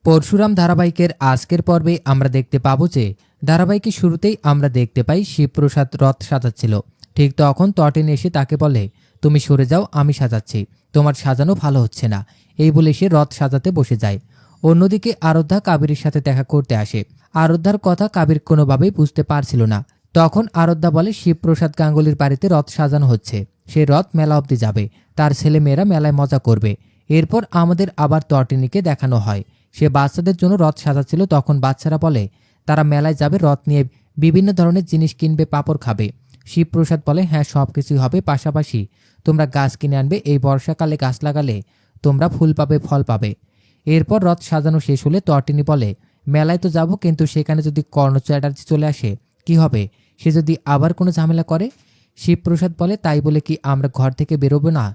পরশুরাম ধারাবাহিকের আজকের পর্বে আমরা দেখতে পাবো যে ধারাবাহিকের শুরুতেই আমরা দেখতে পাই শিবপ্রসাদ রথ সাজাচ্ছিল। ঠিক তখন তটিন এসে তাকে বলে, তুমি সরে যাও, আমি সাজাচ্ছি, তোমার সাজানো ভালো হচ্ছে না। এই বলে সে রথ সাজাতে বসে যায়। অন্যদিকে আরাধ্যা কাবেরীর সাথে দেখা করতে আসে। আরাধ্যার কথা কাবির কোনোভাবেই বুঝতে পারছিল না। তখন আরাধ্যা বলে শিবপ্রসাদ গাঙ্গুলির বাড়িতে রথ সাজানো হচ্ছে, সে রথ মেলা অবধি যাবে, তার ছেলে মেয়েরা মেলায় মজা করবে। এরপর আমাদের আবার তটিনীকে দেখানো হয়, সে বাচ্চাদের জন্য রথ সাজাচ্ছিল। তখন বাচ্চারা বলে তারা মেলায় যাবে, রথ নিয়ে বিভিন্ন ধরনের জিনিস কিনবে, পাপড় খাবে। শিবপ্রসাদ বলে, হ্যাঁ সব কিছুই হবে, পাশাপাশি তোমরা গাছ কিনে আনবে, এই বর্ষাকালে গাছ লাগালে তোমরা ফুল পাবে, ফল পাবে। এরপর রথ সাজানো শেষ হলে তটিনী বলে, মেলায় তো যাব, কিন্তু সেখানে যদি কর্ণ চ্যাটার্জি চলে আসে কি হবে, সে যদি আবার কোনো ঝামেলা করে? শিবপ্রসাদ বলে, তাই বলে কি আমরা ঘর থেকে বেরোবো না?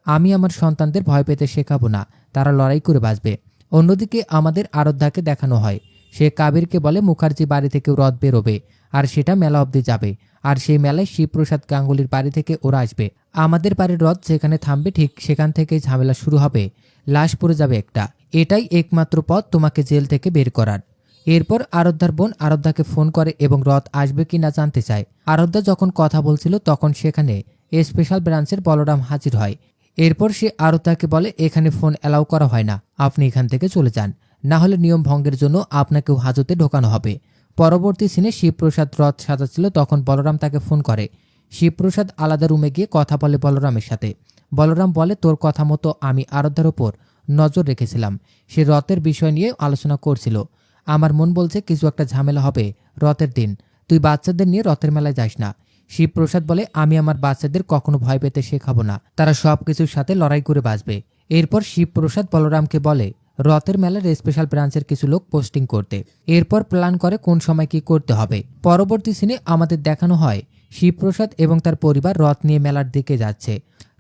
আমি আমার সন্তানদের ভয় পেতে শেখাবো না, তারা লড়াই করে বাঁচবে। অন্যদিকে আমাদের আরাধ্যাকে দেখানো হয়, সে কাবিরকে বলে মুখার্জি বাড়ি থেকে রথ বেরোবে, আর সেটা মেলা অবধি যাবে, আর সেই মেলায় শিবপ্রসাদ গাঙ্গুলির বাড়ি থেকে ওরা আসবে। আমাদের বাড়ির রথ যেখানে থামবে ঠিক সেখান থেকেই ঝামেলা শুরু হবে, লাশ পড়ে যাবে একটা, এটাই একমাত্র পথ তোমাকে জেল থেকে বের করার। এরপর আরাধ্যার বোন আরাধ্যাকে ফোন করে এবং রথ আসবে কি না জানতে চায়। আরাধ্যা যখন কথা বলছিল তখন সেখানে স্পেশাল ব্রাঞ্চের বলরাম হাজির হয়। এরপর সে আরাধ্যাকে বলে, এখানে ফোন অ্যালাউ করা হয় না, আপনি এখান থেকে চলে যান, না হলে নিয়ম ভঙ্গের জন্য আপনাকেও হাজতে ঢোকানো হবে। পরবর্তী সিনে শিবপ্রসাদ রথ সাজাচ্ছিল, তখন বলরাম তাকে ফোন করে। শিবপ্রসাদ আলাদা রুমে গিয়ে কথা বলে বলরামের সাথে। বলরাম বলে, তোর কথা মতো আমি আরাধ্যার ওপর নজর রেখেছিলাম, সে রথের বিষয় নিয়ে আলোচনা করছিল। আমার মন বলছে কিছু একটা ঝামেলা হবে রথের দিন, তুই বাচ্চাদের নিয়ে রথের মেলায় যাস না। শিবপ্রসাদ বলে, আমি আমার বাচ্চাদের কখনো ভয় পেতে শেখাবো না, তারা সব কিছুর সাথে লড়াই করে বাঁচবে। এরপর শিবপ্রসাদ বলরামকে বলে রথের মেলার স্পেশাল ব্রাঞ্চের কিছু লোক পোস্টিং করতে। এরপর প্ল্যান করে কোন সময় কি করতে হবে। পরবর্তী সিনে আমাদের দেখানো হয় শিবপ্রসাদ এবং তার পরিবার রথ নিয়ে মেলার দিকে যাচ্ছে।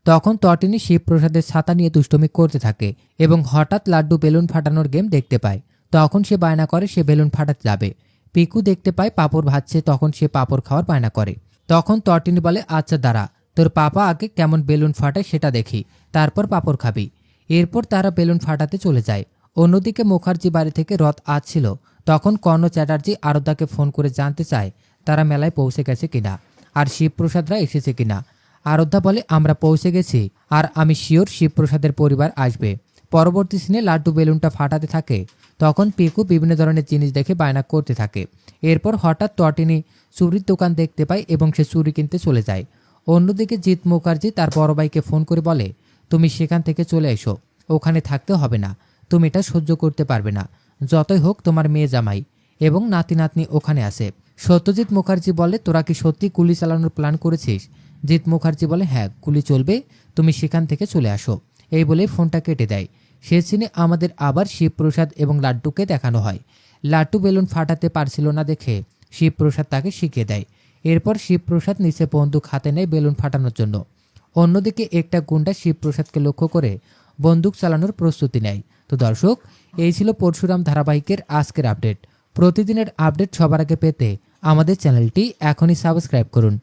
তখন তটিনী শিবপ্রসাদের ছাতা নিয়ে দুষ্টুমি করতে থাকে এবং হঠাৎ লাড্ডু বেলুন ফাটানোর গেম দেখতে পায়। তখন সে বায়না করে সে বেলুন ফাটাতে যাবে। পিকু দেখতে পায় পাঁপড় ভাজছে, তখন সে পাঁপড় খাওয়ার বায়না করে। তখন তটিনী বলে, আচ্ছা দাঁড়া, তোর পাপা আগে কেমন বেলুন ফাটায় সেটা দেখি, তারপর পাঁপড় খাবি। এরপর তারা বেলুন ফাটাতে চলে যায়। অন্যদিকে মুখার্জি বাড়ি থেকে রথ আসছিল। তখন কর্ণ চ্যাটার্জি আরাধ্যাকে ফোন করে জানতে চায় তারা মেলায় পৌঁছে গেছে কিনা আর শিবপ্রসাদরা এসেছে কিনা। আরাধ্যা বলে, আমরা পৌঁছে গেছি, আর আমি শিওর শিবপ্রসাদের পরিবার আসবে। পরবর্তী সিনে লাড্ডু বেলুনটা ফাটাতে থাকে। তখন পিকু বিভিন্ন ধরনের জিনিস দেখে বায়না করতে থাকে। এরপর হঠাৎ তটিনী চুরির দোকান দেখতে পায় এবং সে চুরি কিনতে চলে যায়। অন্যদিকে জিৎ মুখার্জি তার বড় ভাইকে ফোন করে বলে, তুমি সেখান থেকে চলে এসো, ওখানে থাকতে হবে না, তুমি এটা সহ্য করতে পারবে না, যতই হোক তোমার মেয়ে জামাই এবং নাতি নাতনি ওখানে আসে। সত্যজিৎ মুখার্জি বলে, তোরা কি সত্যি গুলি চালানোর প্ল্যান করেছিস? জিৎ মুখার্জি বলে, হ্যাঁ গুলি চলবে, তুমি সেখান থেকে চলে আসো। এই বলে ফোনটা কেটে দেয়। সে সিনে আমাদের আবার শিবপ্রসাদ এবং লাড্ডুকে দেখানো হয়। লাড্ডু বেলুন ফাটাতে পারছিল না দেখে শিবপ্রসাদ তাকে শিখিয়ে দেয়। এরপর শিবপ্রসাদ নিচে বন্দুক হাতে নেয় বেলুন ফাটানোর জন্য। অন্যদিকে একটা গুন্ডা শিবপ্রসাদকে লক্ষ্য করে বন্দুক চালানোর প্রস্তুতি নেয়। তো দর্শক, এই ছিল পরশুরাম ধারাবাহিকের আজকের আপডেট। প্রতিদিনের আপডেট সবার আগে পেতে আমাদের চ্যানেলটি এখনই সাবস্ক্রাইব করুন।